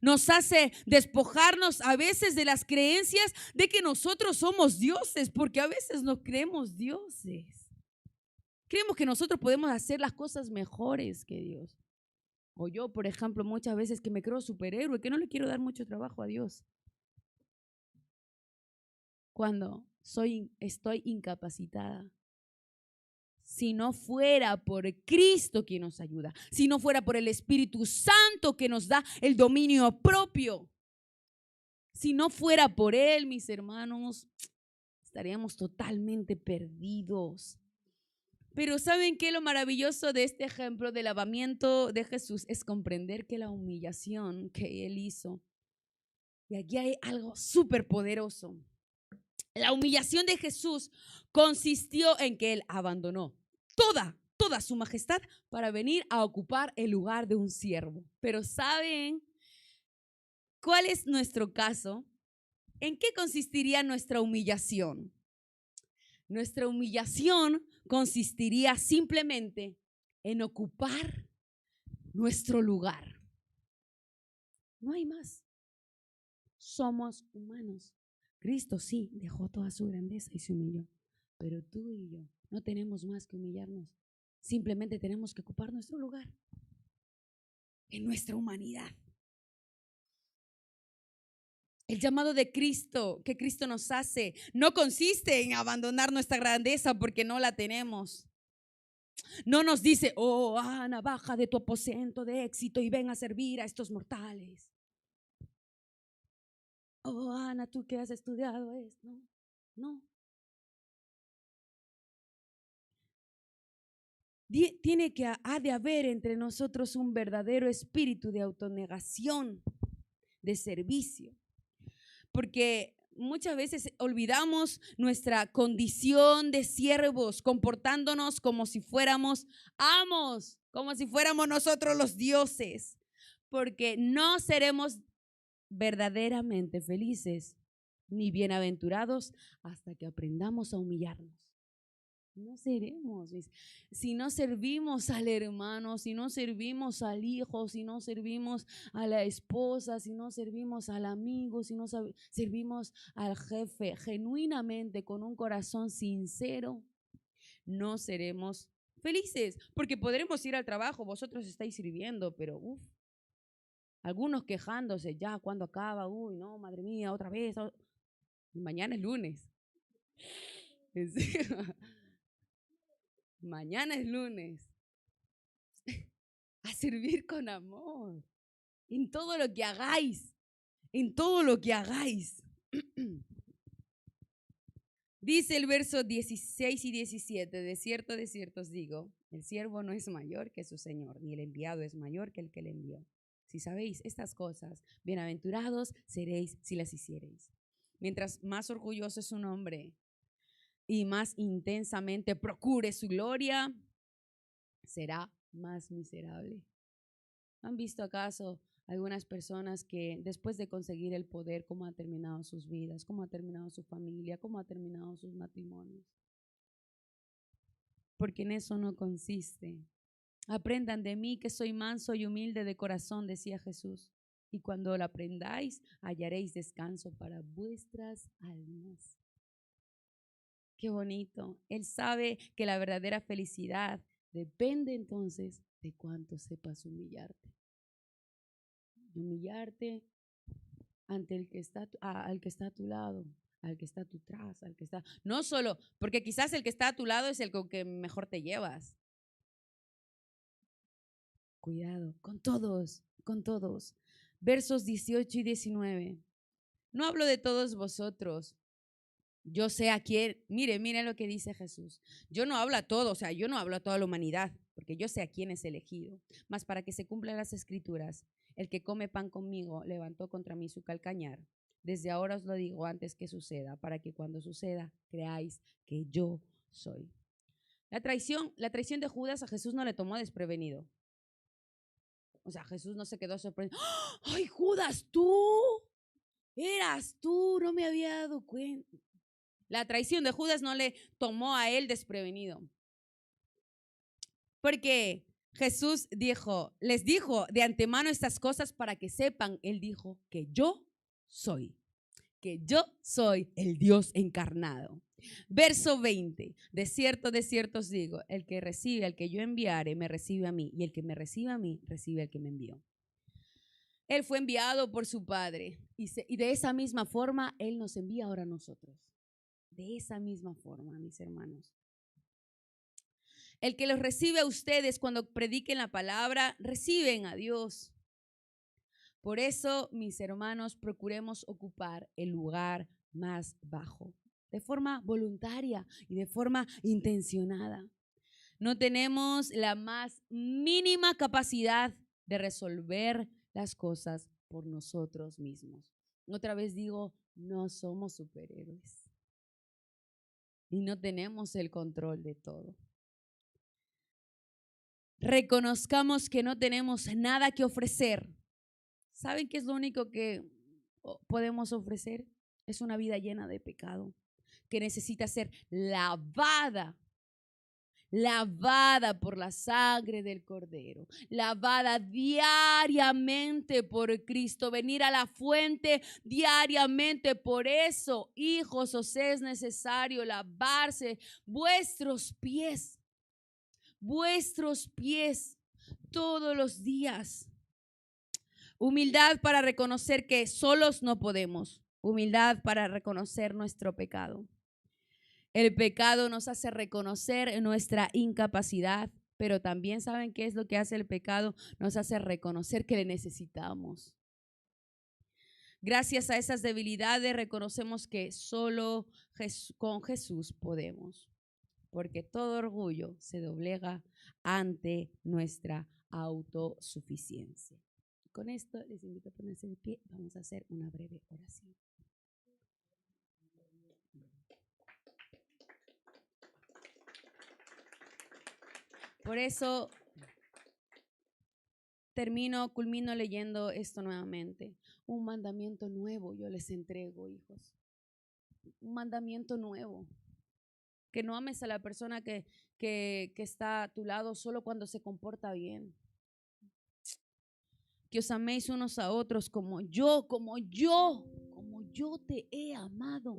nos hace despojarnos a veces de las creencias de que nosotros somos dioses, porque a veces no creemos dioses. Creemos que nosotros podemos hacer las cosas mejores que Dios. O yo, por ejemplo, muchas veces que me creo superhéroe, que no le quiero dar mucho trabajo a Dios. Cuando estoy incapacitada. Si no fuera por Cristo quien nos ayuda, si no fuera por el Espíritu Santo que nos da el dominio propio, si no fuera por Él, mis hermanos, estaríamos totalmente perdidos. Pero ¿saben qué? Lo maravilloso de este ejemplo del lavamiento de Jesús es comprender que la humillación que Él hizo, y aquí hay algo súper poderoso. La humillación de Jesús consistió en que Él abandonó toda su majestad para venir a ocupar el lugar de un siervo. Pero ¿saben cuál es nuestro caso? ¿En qué consistiría nuestra humillación? Nuestra humillación consistiría simplemente en ocupar nuestro lugar. No hay más. Somos humanos. Cristo sí dejó toda su grandeza y se humilló. Pero tú y yo no tenemos más que humillarnos. Simplemente tenemos que ocupar nuestro lugar en nuestra humanidad. El llamado de Cristo, que Cristo nos hace, no consiste en abandonar nuestra grandeza porque no la tenemos. No nos dice, oh Ana, baja de tu aposento de éxito y ven a servir a estos mortales. Oh Ana, tú que has estudiado esto. No. Ha de haber entre nosotros un verdadero espíritu de autonegación, de servicio. Porque muchas veces olvidamos nuestra condición de siervos, comportándonos como si fuéramos amos, como si fuéramos nosotros los dioses, porque no seremos verdaderamente felices ni bienaventurados hasta que aprendamos a humillarnos. No seremos, si no servimos al hermano, si no servimos al hijo, si no servimos a la esposa, si no servimos al amigo, si no servimos al jefe genuinamente con un corazón sincero, no seremos felices, porque podremos ir al trabajo, vosotros estáis sirviendo, pero algunos quejándose, ya, ¿cuándo acaba? Uy, no, madre mía, otra vez. Mañana es lunes. Mañana es lunes. A servir con amor. En todo lo que hagáis. En todo lo que hagáis. Dice el verso 16 y 17, de cierto os digo, el siervo no es mayor que su señor, ni el enviado es mayor que el que le envió. Si sabéis estas cosas, bienaventurados seréis si las hiciereis. Mientras más orgulloso es un hombre y más intensamente procure su gloria, será más miserable. ¿Han visto acaso algunas personas que después de conseguir el poder, cómo han terminado sus vidas, cómo ha terminado su familia, cómo ha terminado sus matrimonios? Porque en eso no consiste. Aprendan de mí que soy manso y humilde de corazón, decía Jesús. Y cuando lo aprendáis, hallaréis descanso para vuestras almas. Qué bonito. Él sabe que la verdadera felicidad depende entonces de cuánto sepas humillarte. Humillarte ante el que está, al que está a tu lado, al que está a tu atrás, al que está... No solo, porque quizás el que está a tu lado es el con que mejor te llevas. Cuidado, con todos, con todos. Versos 18 y 19. No hablo de todos vosotros. Yo sé a quién, mire lo que dice Jesús. Yo no hablo a todos, o sea, yo no hablo a toda la humanidad, porque yo sé a quién es elegido. Mas para que se cumplan las escrituras, el que come pan conmigo levantó contra mí su calcañar. Desde ahora os lo digo antes que suceda, para que cuando suceda creáis que yo soy. La traición de Judas a Jesús no le tomó desprevenido. O sea, Jesús no se quedó sorprendido. ¡Ay, Judas, tú! Eras tú, no me había dado cuenta. La traición de Judas no le tomó a él desprevenido. Porque Jesús les dijo de antemano estas cosas para que sepan, él dijo que yo soy el Dios encarnado. Verso 20, de cierto os digo, el que recibe al que yo enviare, me recibe a mí, y el que me recibe a mí, recibe al que me envió. Él fue enviado por su Padre, y de esa misma forma, Él nos envía ahora a nosotros. De esa misma forma, mis hermanos. El que los recibe a ustedes cuando prediquen la palabra, reciben a Dios. Por eso, mis hermanos, procuremos ocupar el lugar más bajo, de forma voluntaria y de forma intencionada. No tenemos la más mínima capacidad de resolver las cosas por nosotros mismos. Otra vez digo, no somos superhéroes y no tenemos el control de todo. reconozcamos que no tenemos nada que ofrecer. ¿Saben qué es lo único que podemos ofrecer? Es una vida llena de pecado, que necesita ser lavada por la sangre del Cordero, lavada diariamente por Cristo, venir a la fuente diariamente. Por eso, hijos, os es necesario lavarse vuestros pies todos los días. Humildad para reconocer que solos no podemos. Humildad para reconocer nuestro pecado. El pecado nos hace reconocer nuestra incapacidad, pero también ¿saben qué es lo que hace el pecado? Nos hace reconocer que le necesitamos. Gracias a esas debilidades reconocemos que solo con Jesús podemos, porque todo orgullo se doblega ante nuestra autosuficiencia. Con esto les invito a ponerse de pie. Vamos a hacer una breve oración. Por eso culmino leyendo esto nuevamente. Un mandamiento nuevo yo les entrego, hijos. Un mandamiento nuevo. Que no ames a la persona que está a tu lado solo cuando se comporta bien. Que os améis unos a otros como yo te he amado.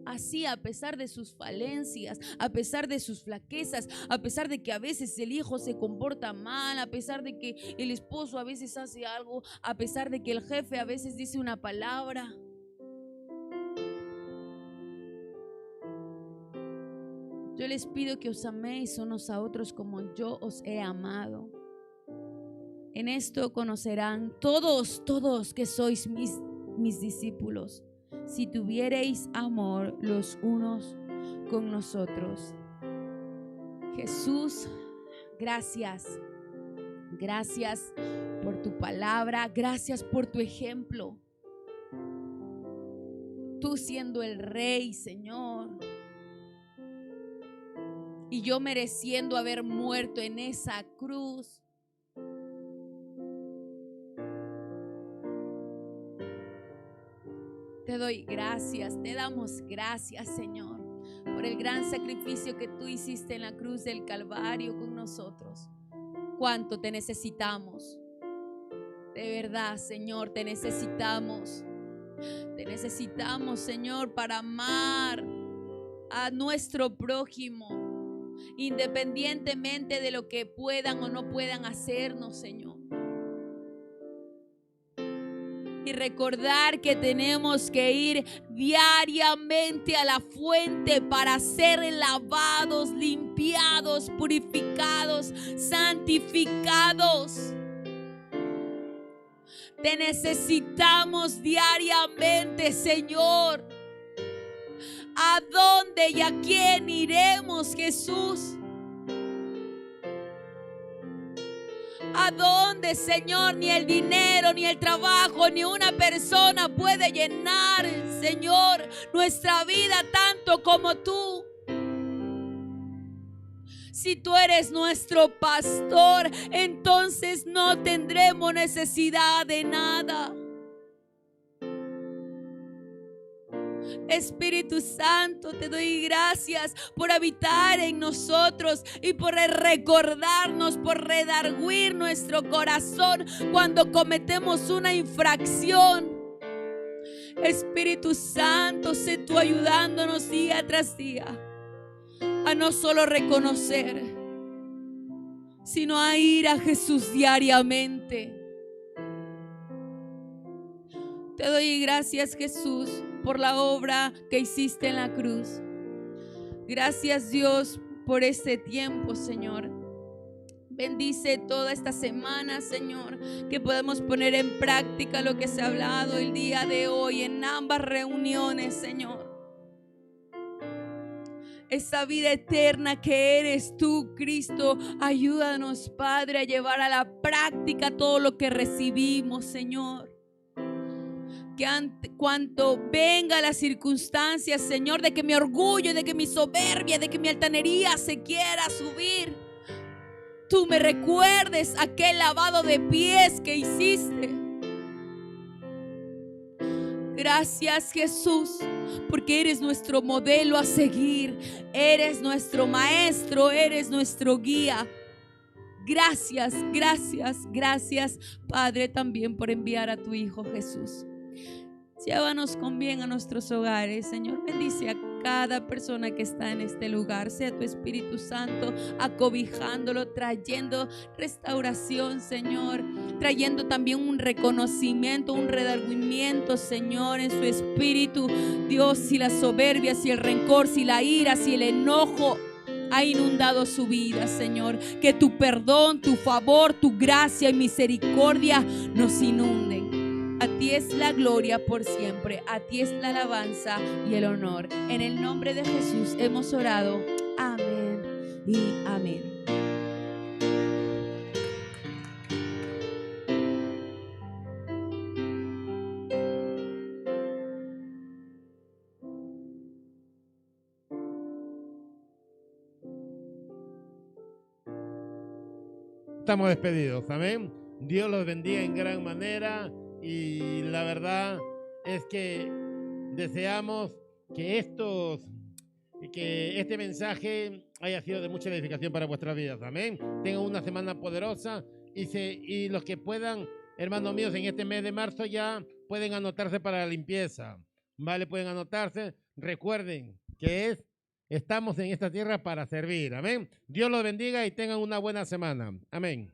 Así, a pesar de sus falencias, a pesar de sus flaquezas, a pesar de que a veces el hijo se comporta mal, a pesar de que el esposo a veces hace algo, a pesar de que el jefe a veces dice una palabra. Yo les pido que os améis unos a otros como yo os he amado. En esto conocerán todos que sois mis discípulos, si tuviereis amor los unos con nosotros. Jesús, gracias por tu palabra, gracias por tu ejemplo. Tú siendo el Rey, Señor, y yo mereciendo haber muerto en esa cruz. Te doy gracias, te damos gracias, Señor, por el gran sacrificio que tú hiciste en la cruz del Calvario con nosotros. Cuánto te necesitamos. De verdad, Señor, te necesitamos. Te necesitamos, Señor, para amar a nuestro prójimo, independientemente de lo que puedan o no puedan hacernos, Señor. Y recordar que tenemos que ir diariamente a la fuente para ser lavados, limpiados, purificados, santificados. Te necesitamos diariamente, Señor. ¿A dónde y a quién iremos, Jesús? ¿A dónde, Señor? Ni el dinero, ni el trabajo, ni una persona puede llenar, Señor, nuestra vida tanto como tú. Si tú eres nuestro pastor, entonces no tendremos necesidad de nada. Espíritu Santo, te doy gracias por habitar en nosotros y por recordarnos, por redarguir nuestro corazón cuando cometemos una infracción. Espíritu Santo, sé tú ayudándonos día tras día a no solo reconocer, sino a ir a Jesús diariamente. Te doy gracias, Jesús, por la obra que hiciste en la cruz. Gracias, Dios, por este tiempo, Señor. Bendice toda esta semana, Señor, que podamos poner en práctica lo que se ha hablado el día de hoy en ambas reuniones, Señor. Esa vida eterna que eres tú, Cristo, ayúdanos, Padre, a llevar a la práctica todo lo que recibimos, Señor. Que cuanto venga las circunstancias, Señor, de que mi orgullo, de que mi soberbia, de que mi altanería se quiera subir, tú me recuerdes aquel lavado de pies que hiciste. Gracias, Jesús, porque eres nuestro modelo a seguir. Eres nuestro maestro, eres nuestro guía. Gracias, gracias, gracias, Padre, también por enviar a tu Hijo Jesús. Llévanos con bien a nuestros hogares, Señor. Bendice a cada persona que está en este lugar. Sea tu Espíritu Santo acobijándolo, trayendo restauración, Señor. Trayendo también un reconocimiento, un redargüimiento, Señor, en su espíritu. Dios, si la soberbia, si el rencor, si la ira, si el enojo ha inundado su vida, Señor, que tu perdón, tu favor, tu gracia y misericordia nos inunden. A ti es la gloria por siempre, a ti es la alabanza y el honor. En el nombre de Jesús hemos orado. Amén y amén. Estamos despedidos, amén. Dios los bendiga en gran manera y la verdad es que deseamos que este mensaje haya sido de mucha edificación para vuestras vidas, amén. Tengan una semana poderosa y los que puedan, hermanos míos, en este mes de marzo ya pueden anotarse para la limpieza, ¿vale? Pueden anotarse. Recuerden que estamos en esta tierra para servir, amén. Dios los bendiga y tengan una buena semana, amén.